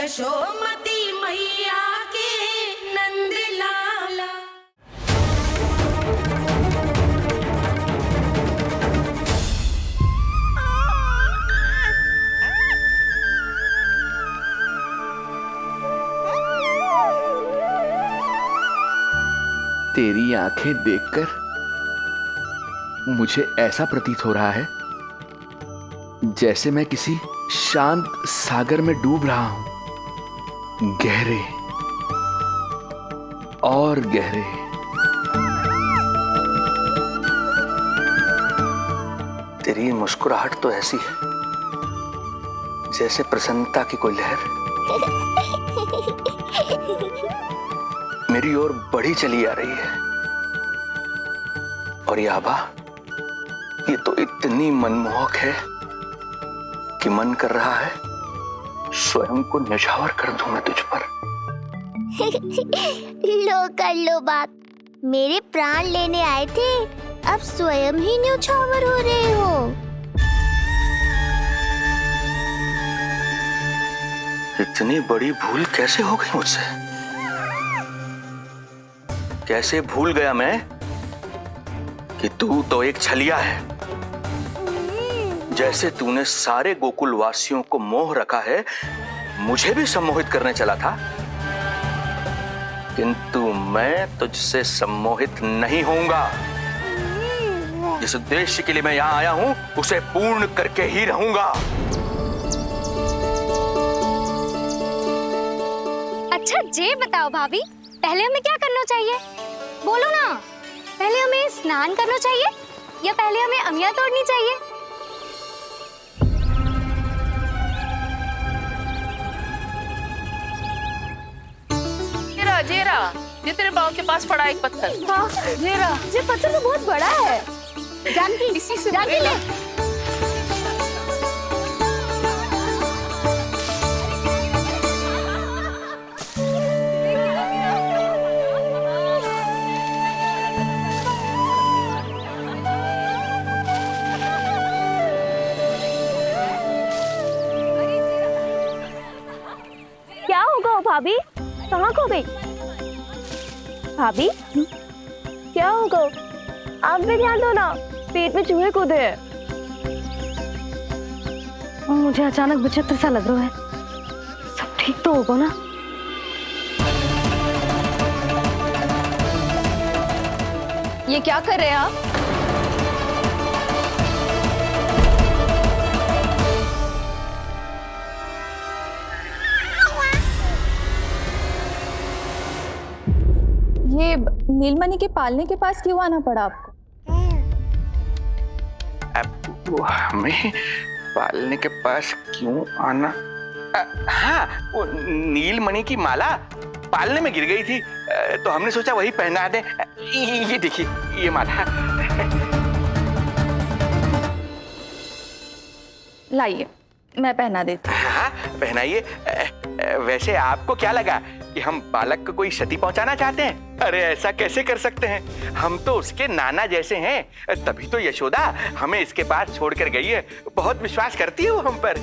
यशोमती मैया के नंद लाला। तेरी आंखें देखकर मुझे ऐसा प्रतीत हो रहा है जैसे मैं किसी शांत सागर में डूब रहा हूं, गहरे और गहरे। तेरी मुस्कुराहट तो ऐसी है जैसे प्रसन्नता की कोई लहर मेरी ओर बढ़ी चली आ रही है। और ये आभा, ये तो इतनी मनमोहक है कि मन कर रहा है स्वयं को न्यौछावर कर दूं मैं तुझ पर। लो कर लो बात, मेरे प्राण लेने आए थे, अब स्वयं ही न्यौछावर हो रहे हो। इतनी बड़ी भूल कैसे हो गई मुझसे? कैसे भूल गया मैं कि तू तो एक छलिया है। जैसे तूने सारे गोकुल वासियों को मोह रखा है, मुझे भी सम्मोहित करने चला था, किंतु मैं तुझसे सम्मोहित नहीं होऊंगा। जिस उद्देश्य के लिए मैं यहां आया हूं उसे पूर्ण करके ही रहूंगा। अच्छा ये बताओ भाभी, पहले हमें क्या करना चाहिए? बोलो ना, पहले हमें स्नान करना चाहिए या पहले हमें अमिया तोड़नी चाहिए? जेरा, ये तेरे पाँव के पास पड़ा एक पत्थर। हाँ, ये पत्थर तो बहुत बड़ा है। जानकी, इसी से जानकी ले। क्या होगा भाभी? कहाँ खो गई भाभी? क्या होगा? आप भी ध्यान दो ना, पेट में चूहे कूदे हैं। मुझे अचानक विचित्र सा लग रहा है। सब ठीक तो होगा ना? ये क्या कर रहे हैं आप? ये नीलमणि के पालने के पास क्यों आना पड़ा आपको? वो हमें पालने के पास क्यों आना? हाँ, वो नीलमणि की माला पालने में गिर गई थी, तो हमने सोचा वही पहना दे। ये देखिए, ये माला। लाइए, मैं पहना देती हूँ। हाँ, पहनाइए। वैसे आपको क्या लगा कि हम बालक को कोई क्षति पहुंचाना चाहते हैं? अरे ऐसा कैसे कर सकते हैं? हम तो उसके नाना जैसे हैं, तभी तो यशोदा हमें इसके पास छोड़कर गई है। बहुत विश्वास करती है वो हम पर।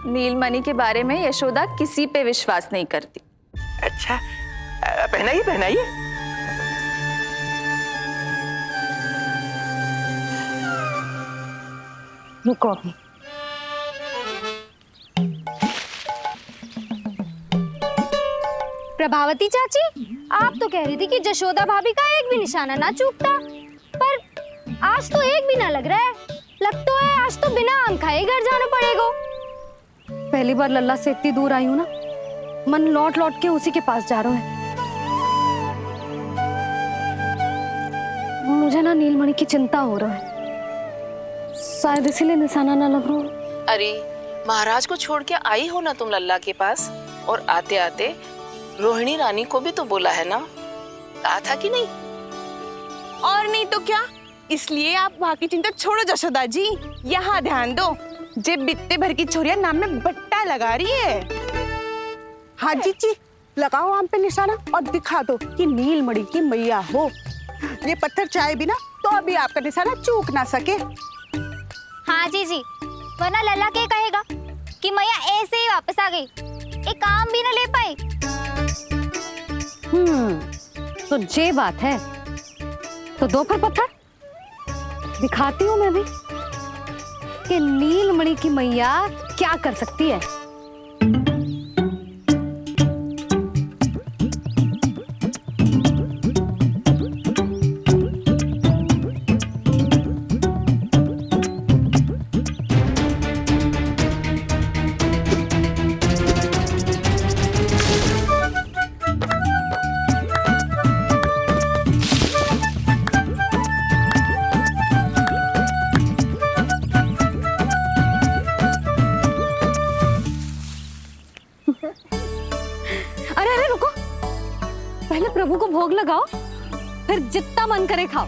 नीलमणि के बारे में यशोदा किसी पे विश्वास नहीं करती। अच्छा, पहनाइए पहनाइए। रुको अभी। प्रभावती चाची, आप तो कह रही थी कि जशोदा भाभी का एक भी निशाना ना चूकता, पर आज तो एक भी ना लग रहा है। लग तो है आज तो बिना आम खाए घर जाना पड़ेगा। पहली बार लल्ला से इतनी दूर आई हूँ ना, मन लौट लौट के उसी के पास जा रहा है। मुझे ना नीलमणि की चिंता हो रहा है, शायद इसीलिए निशाना ना लग रहा। अरे महाराज को छोड़ के आई हो ना तुम लल्ला के पास, और आते आते रोहिणी रानी को भी तो बोला है ना, कहा था कि नहीं? और नहीं तो क्या, इसलिए आप वहाँ की चिंता छोड़ो जशोदा जी, यहाँ ध्यान दो। जे बित्ते भर की छोरिया नाम में बट्टा लगा रही है। हाँ जी, लगाओ आम पे निशाना और दिखा दो कि नीलमणि की मैया हो। ये पत्थर चाहे भी ना तो अभी आपका निशाना चूक ना सके। हाँ जी, वरना लल्ला क्या कहेगा? कि मैया ऐसे ही वापस आ गई, एक काम भी न ले पाई। तो ये बात है, तो दो पर पत्थर दिखाती हूँ मैं भी कि नीलमणि की मैया क्या कर सकती है। अरे अरे रुको, पहले प्रभु को भोग लगाओ, फिर जितना मन करे खाओ।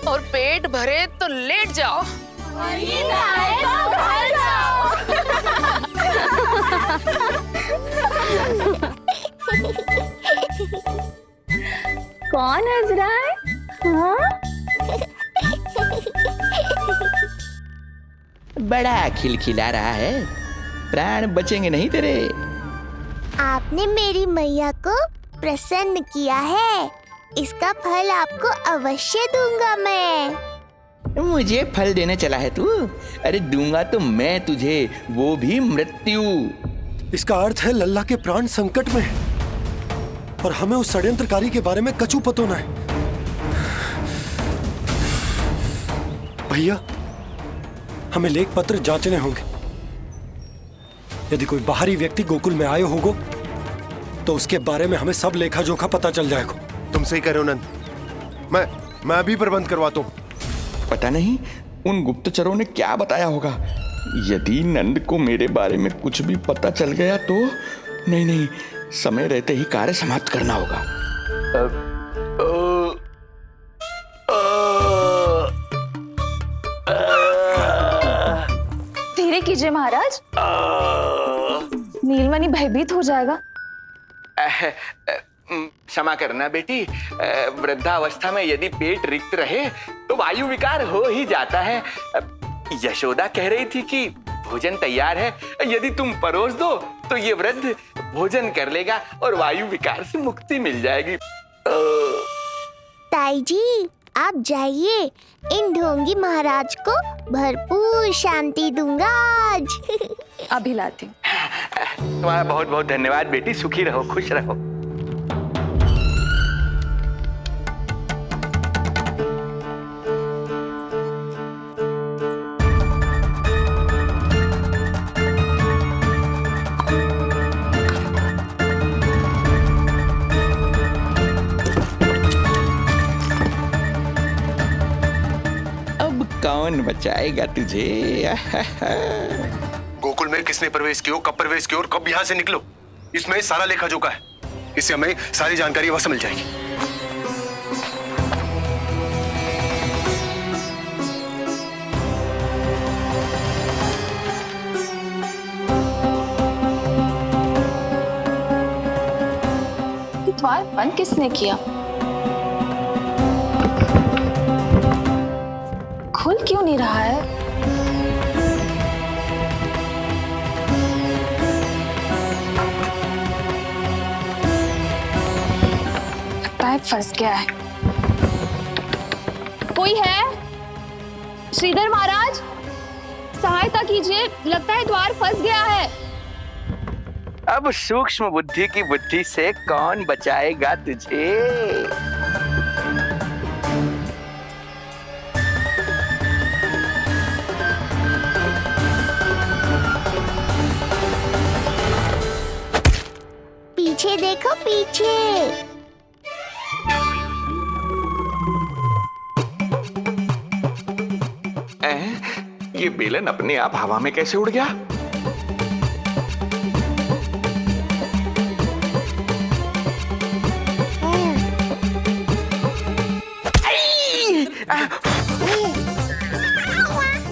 और पेट भरे तो लेट जाओ। कौन हंस रहा है? हाँ? बड़ा खिलखिला रहा है, प्राण बचेंगे नहीं तेरे। आपने मेरी मैया को प्रसन्न किया है, इसका फल आपको अवश्य दूंगा मैं। मुझे फल देने चला है तू? अरे दूंगा तो मैं तुझे, वो भी मृत्यु। इसका अर्थ है लल्ला के प्राण संकट में है और हमें उस षड्यंत्रकारी के बारे में कचू पतोना है। भैया, हमें लेख पत्र जांचने होंगे। यदि कोई बाहरी व्यक्ति गोकुल में आए होगो तो उसके बारे में हमें सब लेखा जोखा पता चल जाएगा। तुम सही कह रहे हो नंद। मैं अभी प्रबंध करवाता हूँ। पता नहीं उन गुप्तचरों ने क्या बताया होगा। यदि नंद को मेरे बारे में कुछ भी पता चल गया तो नहीं नहीं, समय रहते ही कार्य समाप्त करना होगा। धीरे कीजिए महाराज, नीलमणि भयभीत हो जाएगा। क्षमा करना बेटी, वृद्धावस्था में यदि पेट रिक्त रहे तो वायु विकार हो ही जाता है। यशोदा कह रही थी कि भोजन तैयार है, यदि तुम परोस दो तो ये वृद्ध भोजन कर लेगा और वायु विकार से मुक्ति मिल जाएगी। ताई जी, आप जाइए, इन ढोंगी महाराज को भरपूर शांति दूंगा आज। अभी लाती हूँ। तुम्हारा बहुत बहुत धन्यवाद बेटी, सुखी रहो, खुश रहो। कौन बचाएगा तुझे? गोकुल में किसने प्रवेश किया, कब प्रवेश किया और कब यहाँ से निकलो, इसमें सारा लेखा जोखा है। इससे हमें सारी जानकारी वहां से मिल जाएगी। द्वार बंद किसने किया? खुल क्यों नहीं रहा है? लगता है फंस गया है। कोई है? श्रीधर महाराज, सहायता कीजिए, लगता है द्वार फंस गया है। अब सूक्ष्म बुद्धि की बुद्धि से कौन बचाएगा तुझे? पीछे देखो, पीछे। ये बेलन अपने आप हवा में कैसे उड़ गया?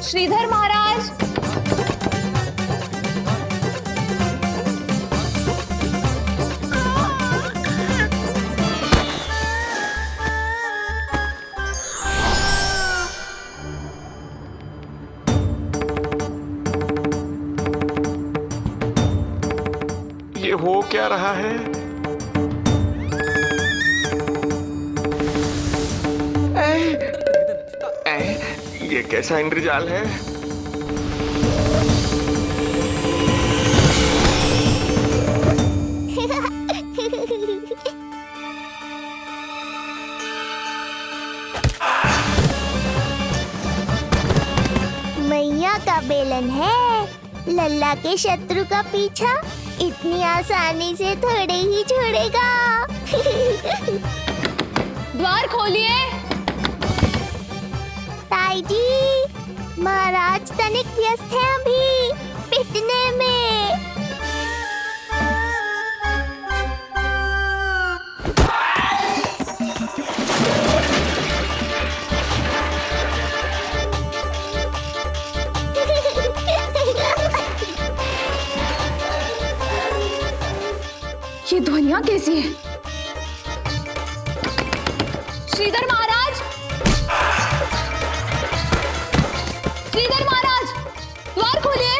श्रीधर महाराज, ये हो क्या रहा है? ये कैसा इंद्रजाल है? मैया का बेलन है, लल्ला के शत्रु का पीछा इतनी आसानी से थोड़े ही छोड़ेगा। द्वार खोलिए। ताई जी, महाराज तनिक व्यस्त हैं अभी पिटने में। ये ध्वनियां कैसी है? श्रीधर महाराज, श्रीधर महाराज, द्वार खोलिए।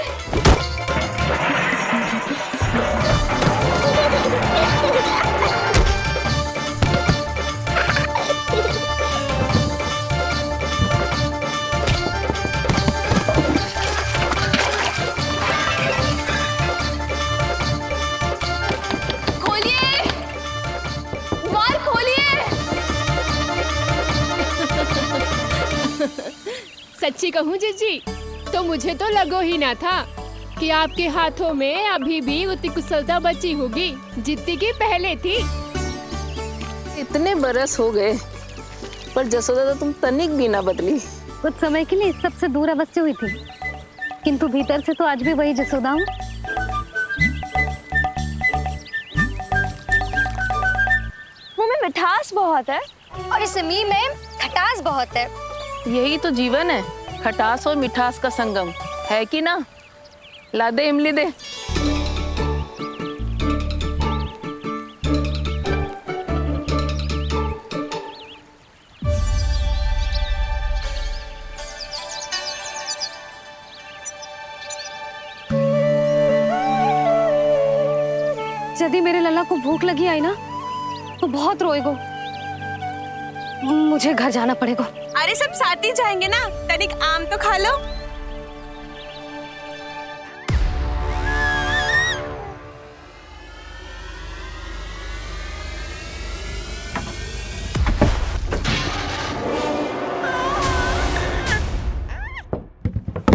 सच्ची कहूँ जीजी, तो मुझे तो लगो ही ना था कि आपके हाथों में अभी भी उतनी कुशलता बची होगी जितनी की पहले थी। इतने बरस हो गए पर जसोदा तो तुम तनिक भी ना बदली। कुछ समय के लिए सबसे दूर अवश्य हुई थी, किंतु भीतर से तो आज भी वही जसोदा हूँ। मुंह में मिठास बहुत है और इस मी में खटास बहुत है। यही तो जीवन है, खटास और मिठास का संगम है कि ना? ला दे इमली दे। यदि मेरे लल्ला को भूख लगी आई ना तो बहुत रोएगो। मुझे घर जाना पड़ेगा। अरे सब साथ ही जाएंगे ना, तनिक आम तो खा लो।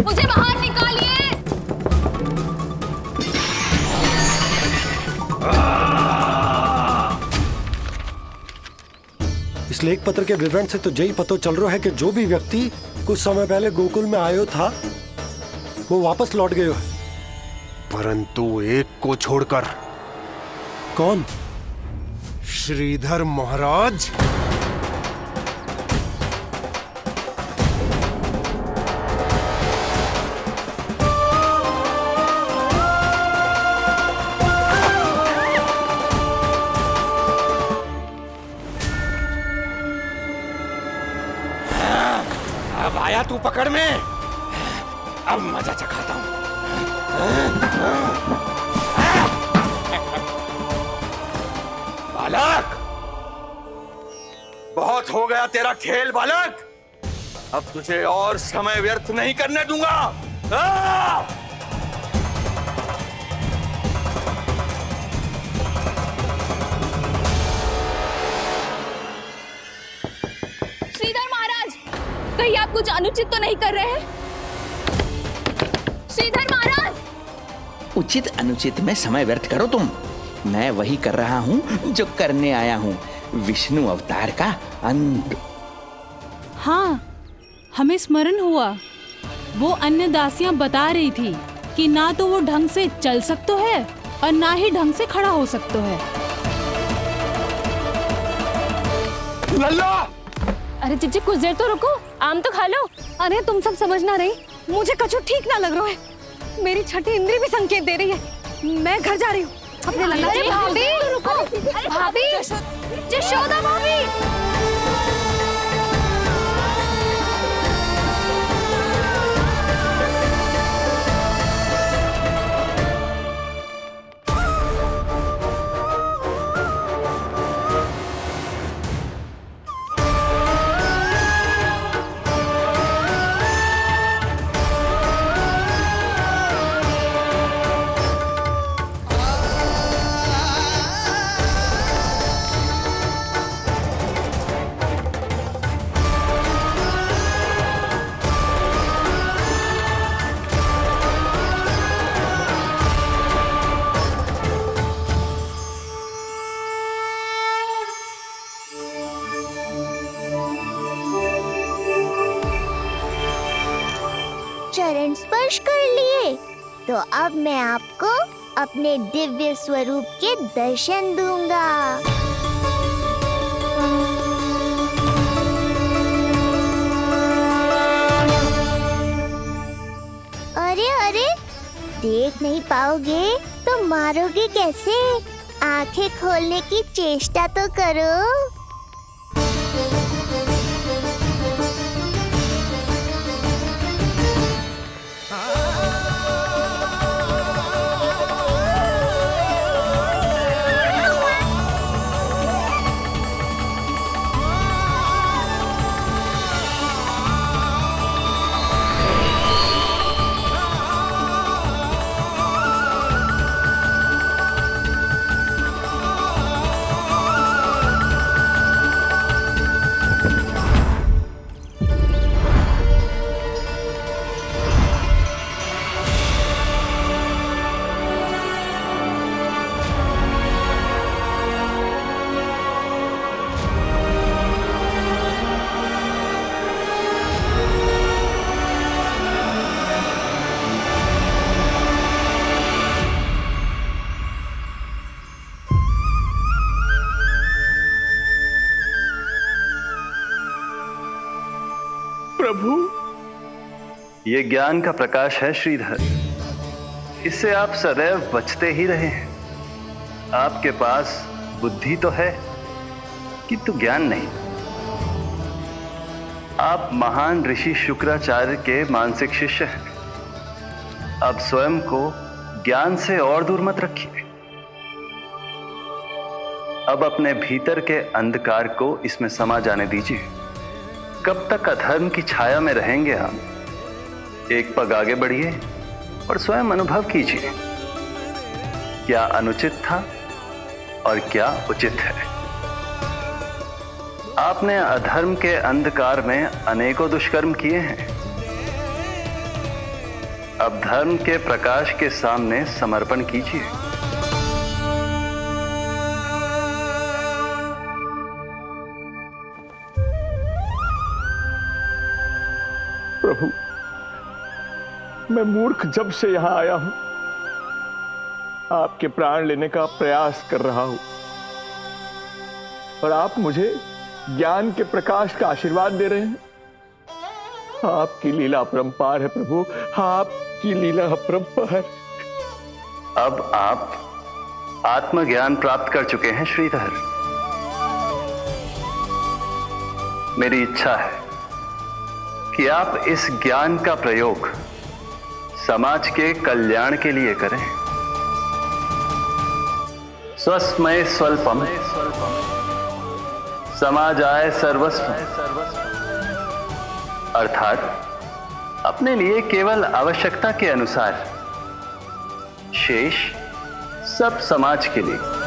मुझे बाहर निकालिए। इस लेख पत्र के विवरण से तो यही पता चल रहा है कि जो भी व्यक्ति कुछ समय पहले गोकुल में आयो था वो वापस लौट गयो है। परंतु एक को छोड़कर। कौन? श्रीधर महाराज। अब आया तू पकड़ में, अब मजा चखाता हूं। बालक, बहुत हो गया तेरा खेल बालक, अब तुझे और समय व्यर्थ नहीं करने दूंगा। श्रीधर महाराज, कहीं आप कुछ अनुचित तो नहीं कर रहे हैं? श्रीधर महाराज! उचित अनुचित में समय व्यर्थ करो तुम, मैं वही कर रहा हूँ जो करने आया हूँ, विष्णु अवतार का अंत। हाँ, हमें स्मरण हुआ। वो अन्य दासियां बता रही थी कि ना तो वो ढंग से चल सकते है और ना ही ढंग से खड़ा हो सकते है। लल्ला! अरे जीजी कुछ देर तो रुको, आम तो खा लो। अरे तुम सब समझ ना रही, मुझे कछु ठीक ना लग रहा है। मेरी छठी इंद्री भी संकेत दे रही है। मैं घर जा रही हूँ अपने लल्ला। अरे भाभी रुको, अरे भाभी, जशोदा भाभी। तो अब मैं आपको अपने दिव्य स्वरूप के दर्शन दूंगा। अरे अरे, देख नहीं पाओगे तो मारोगे कैसे? आंखें खोलने की चेष्टा तो करो। प्रभु, ये ज्ञान का प्रकाश है श्रीधर। इससे आप सदैव बचते ही रहे हैं। आपके पास बुद्धि तो है किंतु ज्ञान नहीं। आप महान ऋषि शुक्राचार्य के मानसिक शिष्य हैं। आप स्वयं को ज्ञान से और दूर मत रखिए। अब अपने भीतर के अंधकार को इसमें समा जाने दीजिए। कब तक अधर्म की छाया में रहेंगे हम? एक पग आगे बढ़िए और स्वयं अनुभव कीजिए क्या अनुचित था और क्या उचित है। आपने अधर्म के अंधकार में अनेकों दुष्कर्म किए हैं। अब धर्म के प्रकाश के सामने समर्पण कीजिए। प्रभु, मैं मूर्ख जब से यहां आया हूं, आपके प्राण लेने का प्रयास कर रहा हूं और आप मुझे ज्ञान के प्रकाश का आशीर्वाद दे रहे हैं। आपकी लीला अपरंपार है प्रभु, आपकी लीला अपरंपार। अब आप आत्मज्ञान प्राप्त कर चुके हैं श्रीधर। मेरी इच्छा है कि आप इस ज्ञान का प्रयोग समाज के कल्याण के लिए करें। स्वस्मय स्वल्पम समाजाय सर्वस्व, अर्थात अपने लिए केवल आवश्यकता के अनुसार, शेष सब समाज के लिए।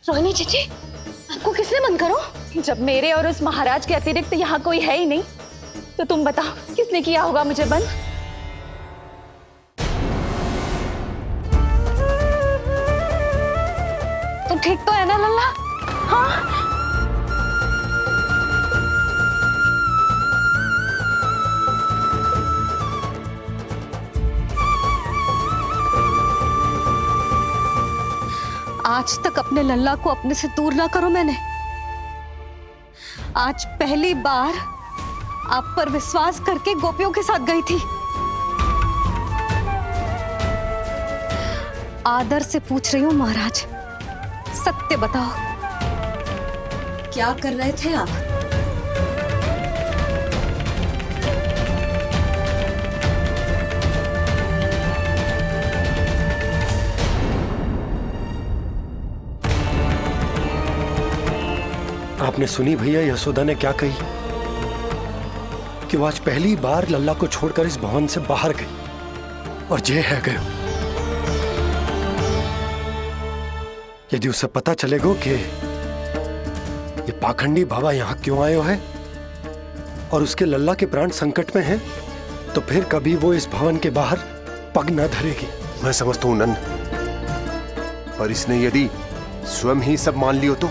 रोहिणी जीजी, आपको किसने बंद करो? जब मेरे और उस महाराज के अतिरिक्त यहाँ कोई है ही नहीं, तो तुम बताओ किसने किया होगा मुझे बंद? तुम ठीक तो है ना लल्ला? हाँ? आज तक अपने लल्ला को अपने से दूर ना करो मैंने। आज पहली बार आप पर विश्वास करके गोपियों के साथ गई थी। आदर से पूछ रही हूँ महाराज, सत्य बताओ, क्या कर रहे थे आप? आपने सुनी भैया यशोदा ने क्या कही? कि वो आज पहली बार लल्ला को छोड़कर इस भवन से बाहर गई और जे है गयो। यदि उसे पता चलेगा कि ये पाखंडी बाबा यहां क्यों आयो है और उसके लल्ला के प्राण संकट में हैं, तो फिर कभी वो इस भवन के बाहर पग न धरेगी। मैं समझता हूं नंद, पर इसने यदि स्वयं ही सब मान लियो तो?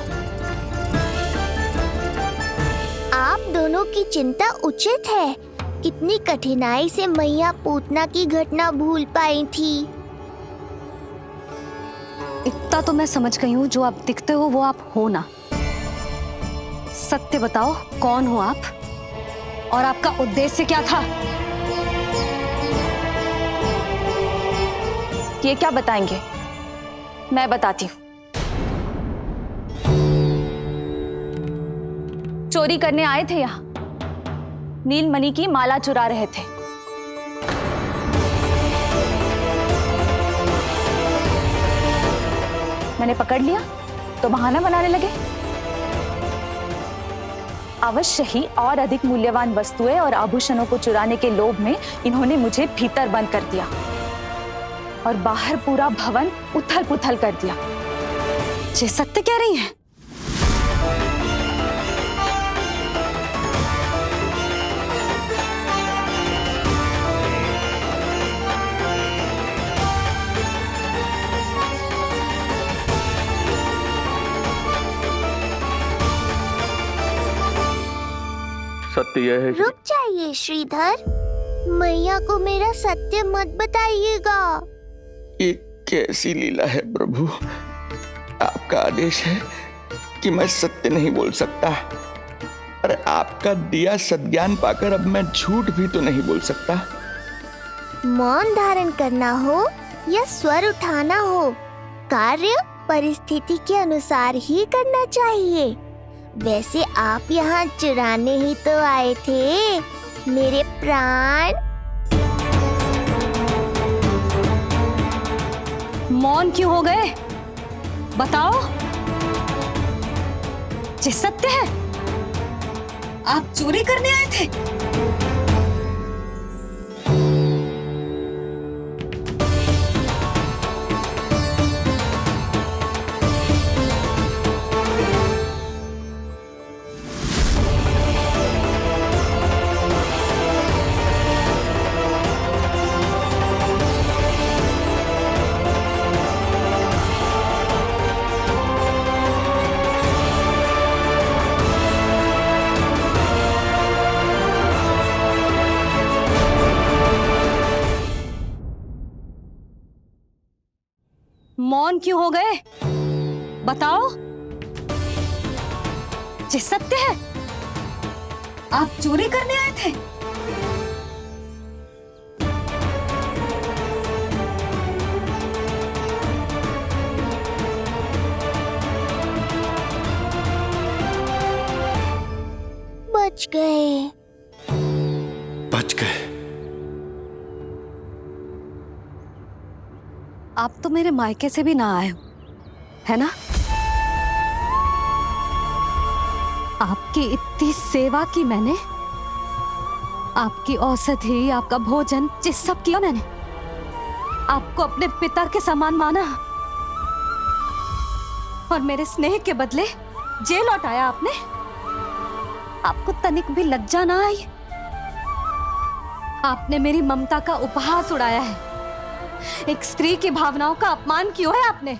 आप दोनों की चिंता उचित है। कितनी कठिनाई से मैया पूतना की घटना भूल पाई थी। इतना तो मैं समझ गई हूँ, जो आप दिखते हो वो आप हो ना। सत्य बताओ, कौन हो आप और आपका उद्देश्य क्या था? ये क्या बताएंगे, मैं बताती हूँ। चोरी करने आए थे यहाँ, नीलमणि की माला चुरा रहे थे। मैंने पकड़ लिया तो बहाना बनाने लगे। अवश्य ही और अधिक मूल्यवान वस्तुएं और आभूषणों को चुराने के लोभ में इन्होंने मुझे भीतर बंद कर दिया और बाहर पूरा भवन उथल पुथल कर दिया। ये सत्य कह रही हैं? सत्य यह है। रुक जाइए श्रीधर, मैया को मेरा सत्य मत बताइएगा। ये कैसी लीला है प्रभु? आपका आदेश है कि मैं सत्य नहीं बोल सकता, पर आपका दिया सद्ज्ञान पाकर अब मैं झूठ भी तो नहीं बोल सकता। मौन धारण करना हो या स्वर उठाना हो, कार्य परिस्थिति के अनुसार ही करना चाहिए। वैसे आप यहाँ चुराने ही तो आए थे मेरे प्राण। मौन क्यों हो गए? बताओ, ये सत्य है? आप चोरी करने आए थे? मौन क्यों हो गए? बताओ, ये सत्य है? आप चोरी करने आए थे? बच गए। बच गए। आप तो मेरे मायके से भी ना आए हो, है ना? आपकी इतनी सेवा की मैंने, आपकी औषधि, आपका भोजन, ये सब किया मैंने। आपको अपने पिता के समान माना और मेरे स्नेह के बदले जेल लौटाया आपने। आपको तनिक भी लज्जा ना आई? आपने मेरी ममता का उपहास उड़ाया है। एक स्त्री की भावनाओं का अपमान क्यों है आपने?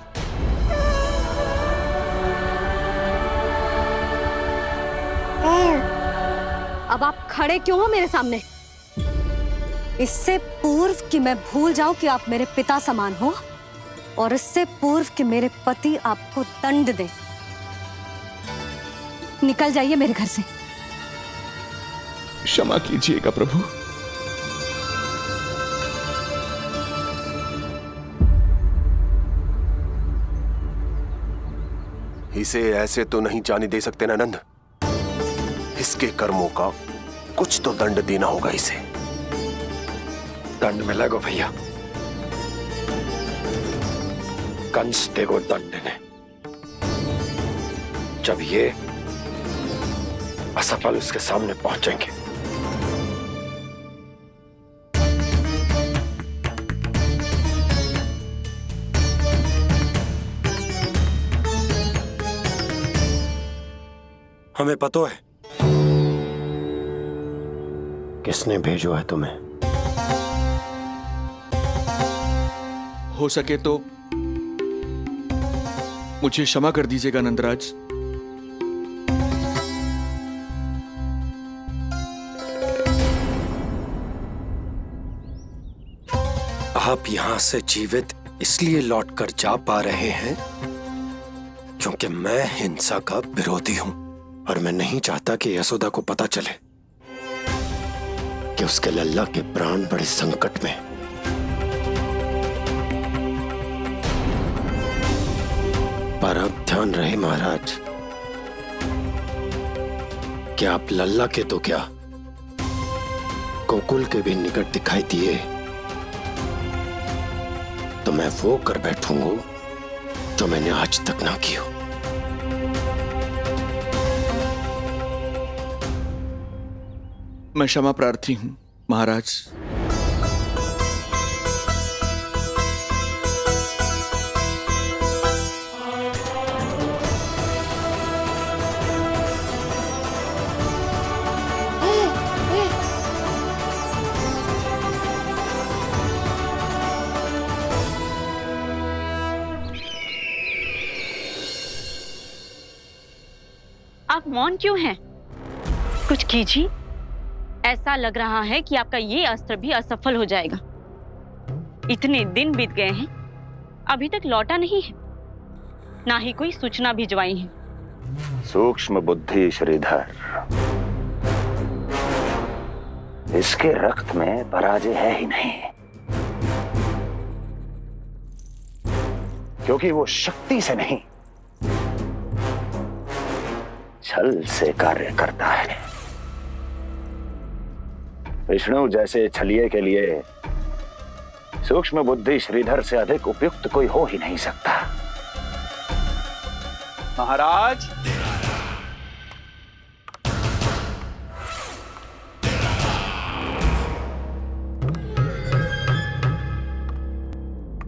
अब आप खड़े क्यों हो मेरे सामने? इससे पूर्व कि मैं भूल जाऊं कि आप मेरे पिता समान हो, और इससे पूर्व कि मेरे पति आपको दंड दे, निकल जाइए मेरे घर से। क्षमा कीजिएगा प्रभु। इसे ऐसे तो नहीं जाने दे सकते ना नंद। इसके कर्मों का कुछ तो दंड देना होगा इसे। दंड मिलेगा भैया, कंस देगो दंड ने। जब ये असफल उसके सामने पहुंचेंगे। हमें पता है किसने भेजो है तुम्हें। हो सके तो मुझे क्षमा कर दीजिएगा नंदराज। आप यहां से जीवित इसलिए लौटकर जा पा रहे हैं क्योंकि मैं हिंसा का विरोधी हूं और मैं नहीं चाहता कि यशोदा को पता चले कि उसके लल्ला के प्राण बड़े संकट में हैं। पर अब ध्यान रहे महाराज कि आप लल्ला के तो क्या गोकुल के भी निकट दिखाई दिए तो मैं वो कर बैठूंगा जो मैंने आज तक ना की हो। मैं क्षमा प्रार्थी हूं महाराज। आप मौन क्यों हैं? कुछ कीजिए। ऐसा लग रहा है कि आपका ये अस्त्र भी असफल हो जाएगा। इतने दिन बीत गए हैं, अभी तक लौटा नहीं है, ना ही कोई सूचना भिजवाई है। सूक्ष्म बुद्धि श्रीधर, इसके रक्त में पराजय है ही नहीं, क्योंकि वो शक्ति से नहीं छल से कार्य करता है। विष्णु जैसे छलिए के लिए सूक्ष्म बुद्धि श्रीधर से अधिक उपयुक्त कोई हो ही नहीं सकता। महाराज,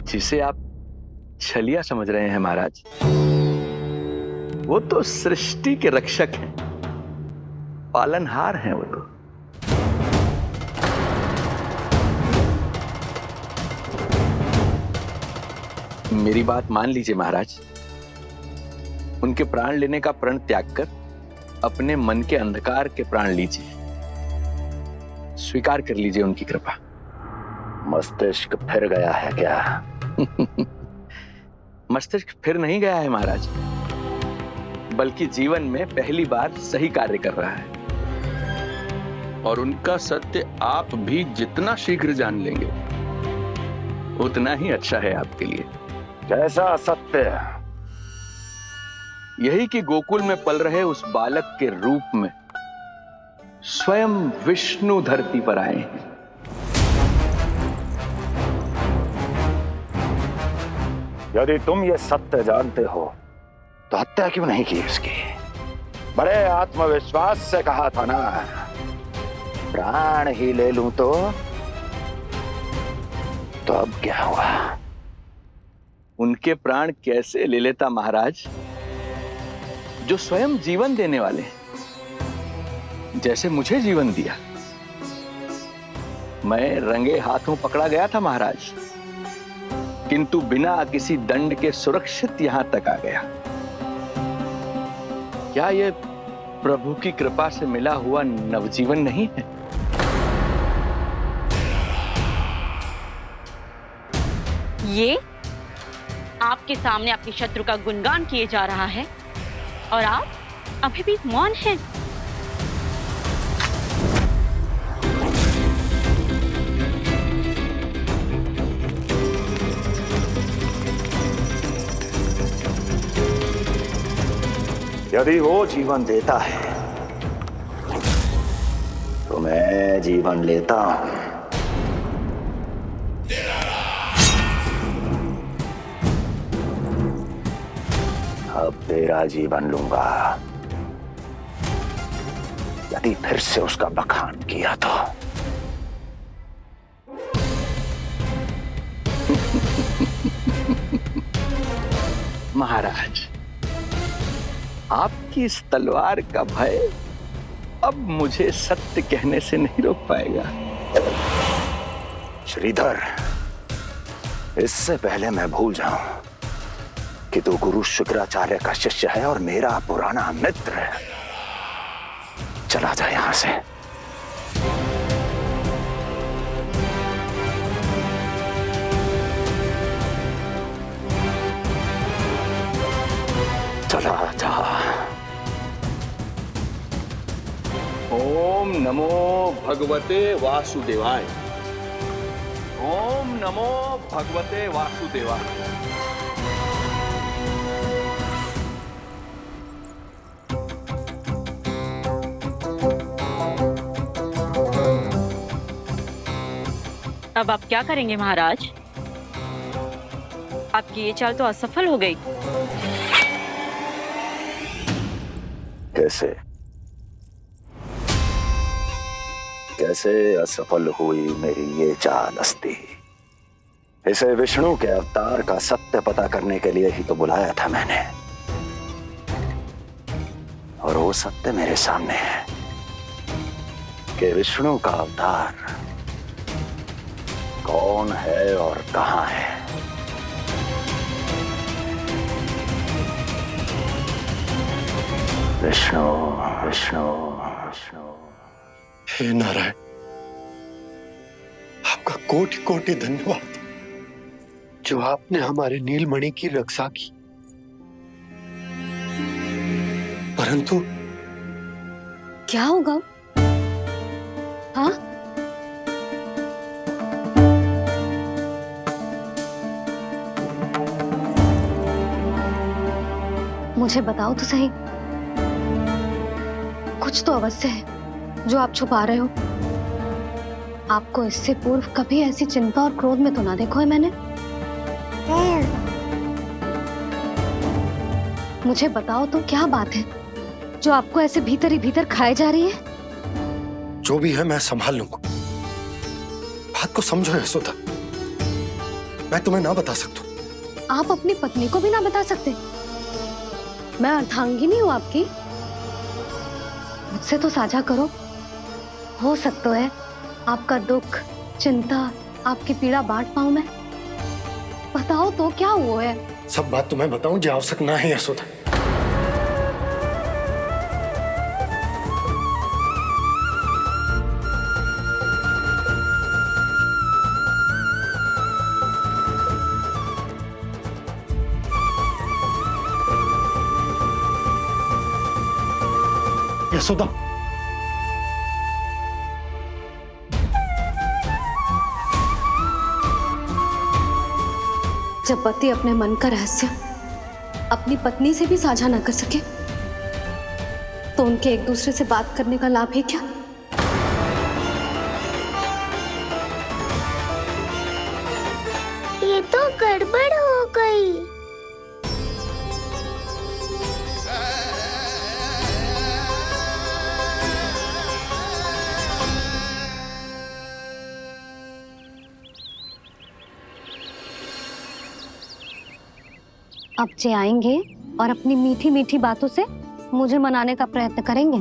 जिसे आप छलिया समझ रहे हैं महाराज, वो तो सृष्टि के रक्षक हैं, पालनहार हैं वो तो। मेरी बात मान लीजिए महाराज, उनके प्राण लेने का प्रण त्याग कर अपने मन के अंधकार के प्राण लीजिए, स्वीकार कर लीजिए उनकी कृपा। मस्तिष्क फिर गया है क्या? मस्तिष्क फिर नहीं गया है महाराज, बल्कि जीवन में पहली बार सही कार्य कर रहा है। और उनका सत्य आप भी जितना शीघ्र जान लेंगे उतना ही अच्छा है आपके लिए। कैसा सत्य? यही कि गोकुल में पल रहे उस बालक के रूप में स्वयं विष्णु धरती पर आए हैं। यदि तुम ये सत्य जानते हो तो हत्या क्यों नहीं की उसकी? बड़े आत्मविश्वास से कहा था ना, प्राण ही ले लूं तो अब क्या हुआ? उनके प्राण कैसे ले लेता महाराज, जो स्वयं जीवन देने वाले हैं, जैसे मुझे जीवन दिया। मैं रंगे हाथों पकड़ा गया था महाराज, किंतु बिना किसी दंड के सुरक्षित यहां तक आ गया। क्या यह प्रभु की कृपा से मिला हुआ नवजीवन नहीं है? ये आपके सामने अपने शत्रु का गुणगान किए जा रहा है और आप अभी भी मौन हैं। यदि वो जीवन देता है तो मैं जीवन लेता हूं। अब तेरा जीवन लूंगा। यदि फिर से उसका बखान किया तो। महाराज, आपकी इस तलवार का भय अब मुझे सत्य कहने से नहीं रोक पाएगा। श्रीधर, इससे पहले मैं भूल जाऊं कि तू गुरु शुक्राचार्य का शिष्य है और मेरा पुराना मित्र है, चला जा यहां से। चला जा। ओम नमो भगवते वासुदेवाय। ओम नमो भगवते वासुदेवाय। अब आप क्या करेंगे महाराज? आपकी ये चाल तो असफल हो गई। कैसे कैसे असफल हुई मेरी ये चाल अस्ति? इसे विष्णु के अवतार का सत्य पता करने के लिए ही तो बुलाया था मैंने, और वो सत्य मेरे सामने है कि विष्णु का अवतार कौन है और कहां है। विष्णु विष्णु विष्णु। हे नारायण, आपका कोटि कोटि धन्यवाद जो आपने हमारे नीलमणि की रक्षा की। परंतु क्या होगा? हाँ, मुझे बताओ तो सही, कुछ तो अवश्य है जो आप छुपा रहे हो। आपको इससे पूर्व कभी ऐसी चिंता और क्रोध में तो ना देखो है मैंने। मुझे बताओ तो क्या बात है जो आपको ऐसे भीतर ही भीतर खाए जा रही है? जो भी है मैं संभाल लूंगा। बात को समझो यशोदा, मैं तुम्हें ना बता सकता। आप अपनी पत्नी को भी ना बता सकते? मैं अर्धांगिनी हूँ आपकी, मुझसे तो साझा करो। हो सकता है आपका दुख, चिंता, आपकी पीड़ा बांट पाऊं मैं। बताओ तो क्या हुआ है? सब बात तुम्हें बताऊं जो आवश्यक ना है यशोदा। यशोदा, जब पति अपने मन का रहस्य अपनी पत्नी से भी साझा ना कर सके तो उनके एक दूसरे से बात करने का लाभ है क्या? ये तो गड़बड़ हो गई। अब जे आएंगे और अपनी मीठी मीठी बातों से मुझे मनाने का प्रयत्न करेंगे।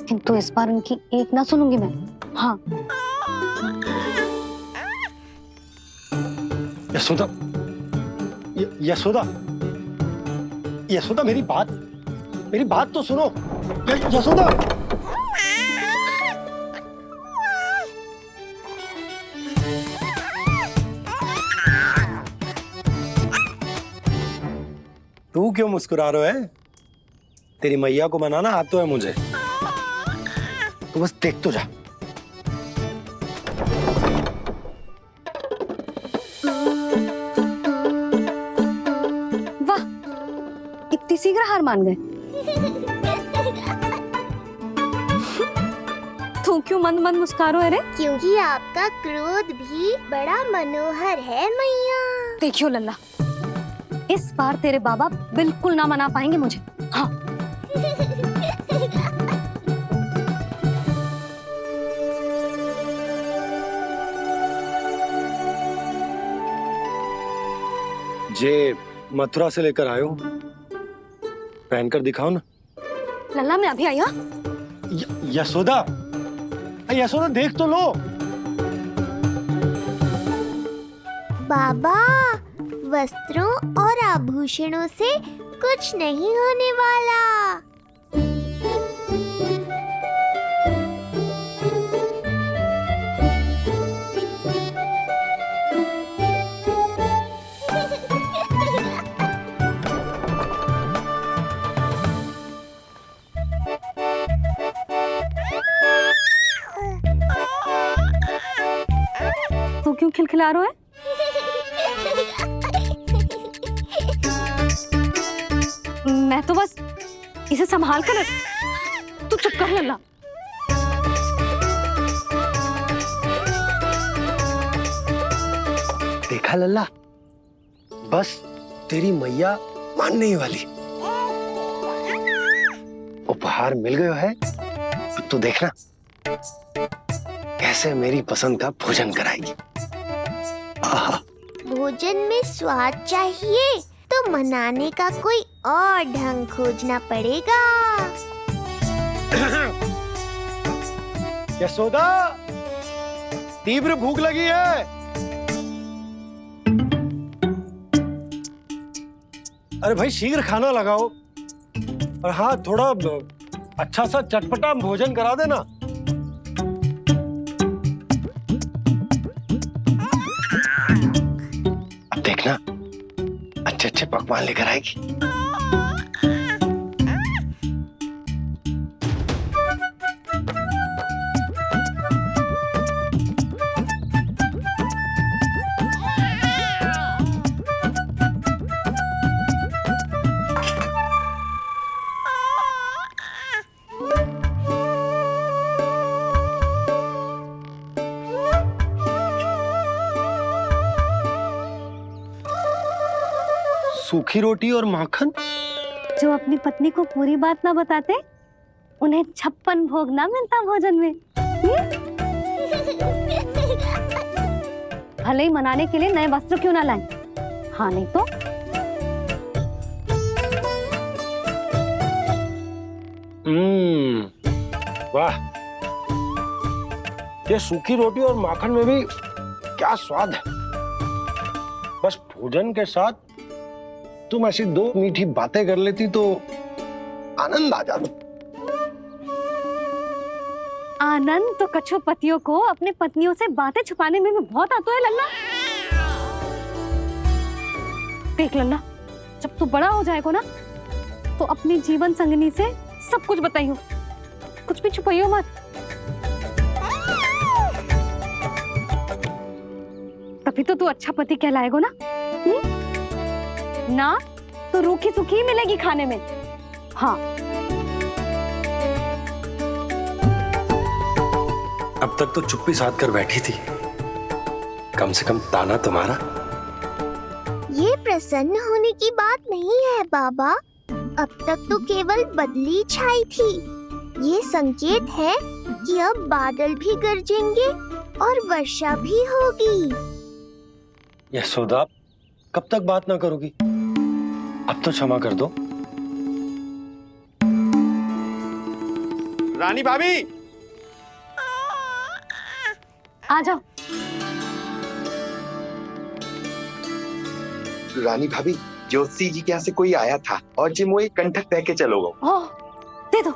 किंतु इस बार उनकी एक ना सुनूंगी मैं। हाँ, यशोदा, यशोदा, यशोदा, मेरी बात तो सुनो। यशोदा, तू क्यों मुस्कुरा रहा है? तेरी मैया को मनाना आता है मुझे। तू बस देख तो जा। वाह, इतनी शीघ्र हार मान गए। तू क्यों मंद मंद मुस्कुरा रहे? क्योंकि आपका क्रोध भी बड़ा मनोहर है मैया। देखियो लल्ला, इस बार तेरे बाबा बिल्कुल ना मना पाएंगे मुझे। हाँ। जे मथुरा से लेकर आयो, पहनकर दिखाओ ना। लल्ला मैं अभी आई। हाँ यशोदा, यशोदा देख तो लो। बाबा, वस्त्रों और आभूषणों से कुछ नहीं होने वाला। तू क्यों खिलखिला रहा है? मैं तो बस इसे संभाल कर। तू चुप कर लल्ला। देखा लल्ला, बस तेरी मैया मानने ही वाली। उपहार मिल गयो है, तू देखना कैसे मेरी पसंद का भोजन कराएगी। भोजन में स्वाद चाहिए तो मनाने का कोई और ढंग खोजना पड़ेगा। यशोदा, तीव्र भूख लगी है। अरे भाई शीघ्र खाना लगाओ, और हाँ थोड़ा अच्छा सा चटपटा भोजन करा देना। अब देखना अच्छे अच्छे पकवान लेकर आएगी। सूखी रोटी और माखन। जो अपनी पत्नी को पूरी बात ना बताते, उन्हें 56 भोग ना मिलता भोजन में। भले ही मनाने के लिए नए वस्त्र क्यों ना लाएं। हाँ नहीं तो वाह, ये सूखी रोटी और माखन में भी क्या स्वाद है। बस भोजन के साथ तुम ऐसी दो मीठी बातें कर लेती तो आनंद आ जाता। आनंद तो कछु पतियों को अपने पत्नियों से बातें छुपाने में भी बहुत आता है लल्ला। देख लल्ला, जब तू बड़ा हो जाएगा ना तो अपनी जीवन संगनी से सब कुछ बताइयो, कुछ भी छुपाइयो मत। तभी तो तू अच्छा पति कहलाएगा ना। ना तो रूखी सूखी मिलेगी खाने में। हाँ अब तक तो चुप्पी साध कर बैठी थी, कम से कम ताना तुम्हारा। ये प्रसन्न होने की बात नहीं है बाबा, अब तक तो केवल बदली छाई थी। ये संकेत है कि अब बादल भी गरजेंगे और वर्षा भी होगी। यशोदा, कब तक बात ना करोगी? अब तो क्षमा कर दो। रानी भाभी, आ जाओ। रानी भाभी, ज्योति जी के यहाँ से कोई आया था और जी मुझे कंठक दे के चलो गो। ओह, दे दो।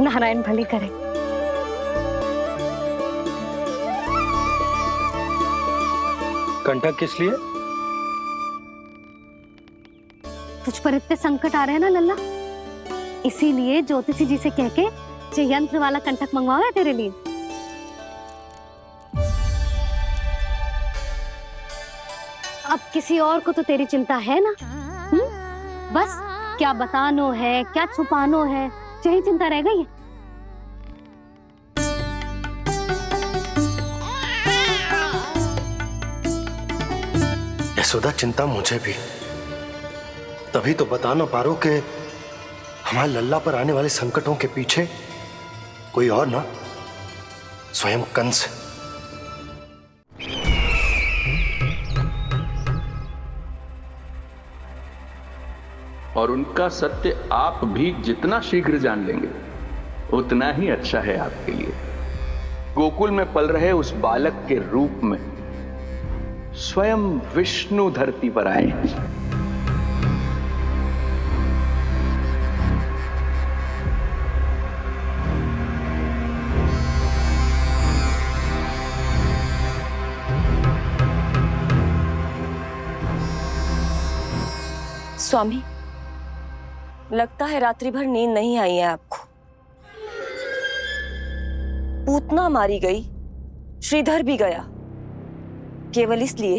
नारायण भली करे। कंठक किस लिए? तुझ पर इतने संकट आ रहे हैं ना लल्ला, इसीलिए ज्योतिषी जी से कह के जो यंत्र वाला कंठक मंगवाओ है तेरे लिए। अब किसी और को तो तेरी चिंता है ना। बस क्या बतानो है, क्या छुपानो है, यही चिंता रह गई है। यशोदा, चिंता मुझे भी। तभी तो बता ना पा रहा कि हमारे लल्ला पर आने वाले संकटों के पीछे कोई और ना, स्वयं कंस। और उनका सत्य आप भी जितना शीघ्र जान लेंगे उतना ही अच्छा है आपके लिए। गोकुल में पल रहे उस बालक के रूप में स्वयं विष्णु धरती पर आए हैं। स्वामी, लगता है रात्रि भर नींद नहीं आई है आपको। पूतना मारी गई, श्रीधर भी गया, केवल इसलिए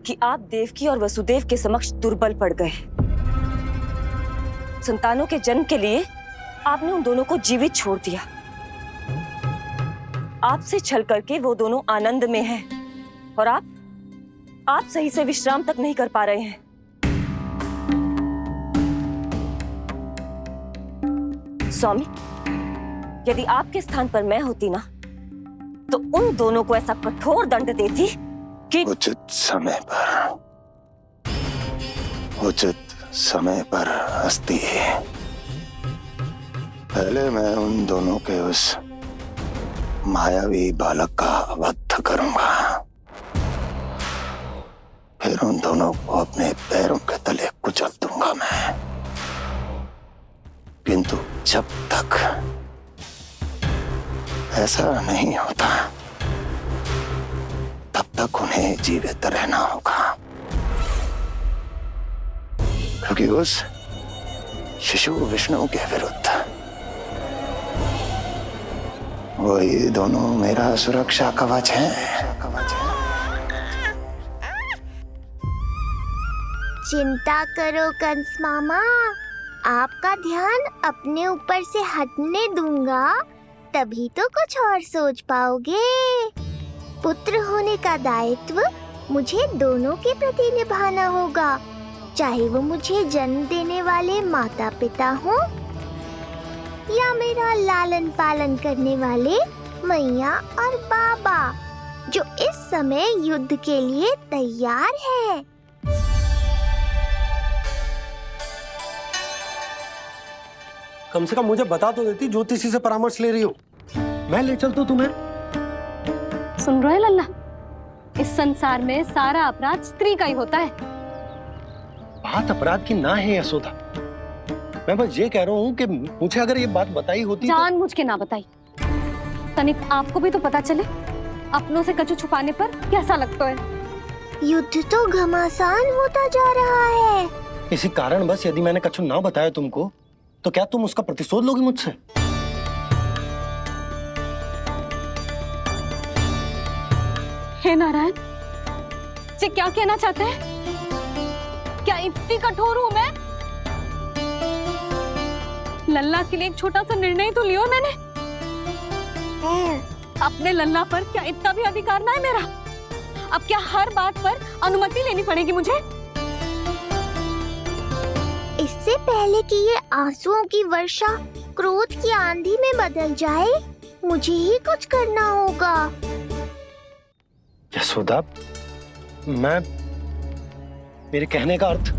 कि आप देवकी और वसुदेव के समक्ष दुर्बल पड़ गए। संतानों के जन्म के लिए आपने उन दोनों को जीवित छोड़ दिया। आपसे छल करके वो दोनों आनंद में हैं और आप सही से विश्राम तक नहीं कर पा रहे हैं। स्वामी, यदि आपके स्थान पर मैं होती ना, तो उन दोनों को ऐसा कठोर दंड देती कि उचित समय पर हस्ती। पहले मैं उन दोनों के उस मायावी बालक का वध करूंगा, फिर उन दोनों को अपने पैरों के तले कुचल दूंगा मैं। किंतु जब तक ऐसा नहीं होता तब तक उन्हें जीवित रहना होगा, क्योंकि उस शिशु विष्णु के विरुद्ध वही दोनों मेरा सुरक्षा कवच है। चिंता करो कंस मामा, आपका ध्यान अपने ऊपर से हटने दूंगा, तभी तो कुछ और सोच पाओगे। पुत्र होने का दायित्व मुझे दोनों के प्रति निभाना होगा, चाहे वो मुझे जन्म देने वाले माता पिता हो या मेरा लालन पालन करने वाले मैया और बाबा, जो इस समय युद्ध के लिए तैयार है। कम से कम मुझे बता तो देती, ज्योतिषी से परामर्श ले रही हो, मैं ले चलता तुम्हें। सुन रहे लल्ला, इस संसार में सारा अपराध स्त्री का ही होता है। बात अपराध की ना है यशोदा, मैं बस ये कह रहा हूँ कि मुझे अगर ये बात बताई होती जान मुझ के ना बताई, तनिक आपको भी तो पता चले अपनों से कछु छुपाने पर कैसा लगता है। युद्ध तो घमासान होता जा रहा है। इसी कारण बस यदि मैंने कछु ना बताया तुमको, तो क्या तुम उसका प्रतिशोध लोगी मुझसे? हे नारायण, ये क्या कहना चाहते हैं? क्या इतनी कठोर हूं मैं? लल्ला के लिए एक छोटा सा निर्णय तो लियो मैंने। अपने लल्ला पर क्या इतना भी अधिकार ना है मेरा? अब क्या हर बात पर अनुमति लेनी पड़ेगी मुझे? इससे पहले कि ये आंसुओं की वर्षा क्रोध की आंधी में बदल जाए, मुझे ही कुछ करना होगा। यशोदा, मेरे कहने का अर्थ,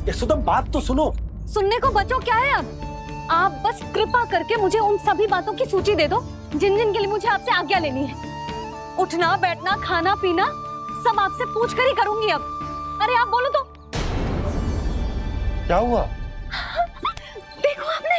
यशोदा बात तो सुनो। सुनने को बचो क्या है अब? आप बस कृपा करके मुझे उन सभी बातों की सूची दे दो जिन जिन के लिए मुझे आपसे आज्ञा लेनी है। उठना, बैठना, खाना, पीना सब आपसे पूछ कर ही करूंगी अब। अरे आप बोलो तो। क्या हुआ? देखो आपने।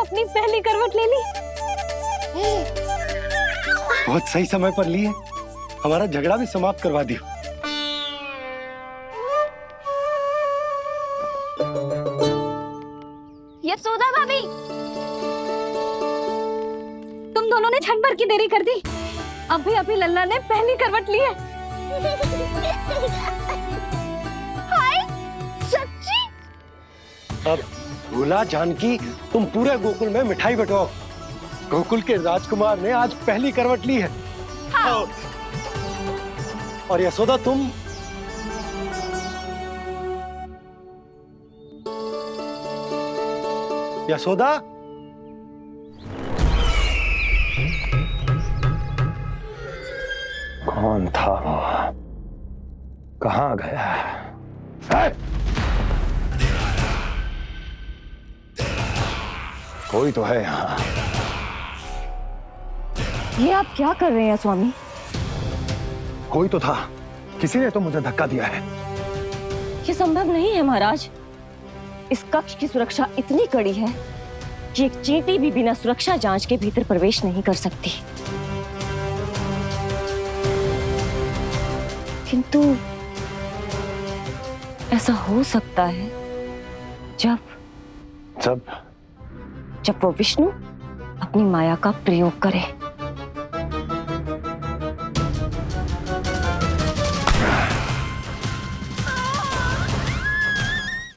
अपनी पहली करवट ले ली। बहुत सही समय पर ली है, हमारा झगड़ा भी समाप्त करवा दियो। यशोदा भाभी, तुम दोनों ने क्षण भर की देरी कर दी। अभी अभी लल्ला ने पहली करवट ली है। हाय, सच्ची? अब भूला जानकी, तुम पूरे गोकुल में मिठाई बंटवाओ। गोकुल के राजकुमार ने आज पहली करवट ली है। हाँ। और यशोदा तुम यशोदा, कौन था वो? कहाँ गया? है? कोई तो है यहाँ। ये आप क्या कर रहे हैं स्वामी? कोई तो था, किसी ने तो मुझे धक्का दिया है। ये संभव नहीं है महाराज। इस कक्ष की सुरक्षा इतनी कड़ी है कि एक चींटी भी बिना सुरक्षा जांच के भीतर प्रवेश नहीं कर सकती। किंतु ऐसा हो सकता है जब वो विष्णु अपनी माया का प्रयोग करे।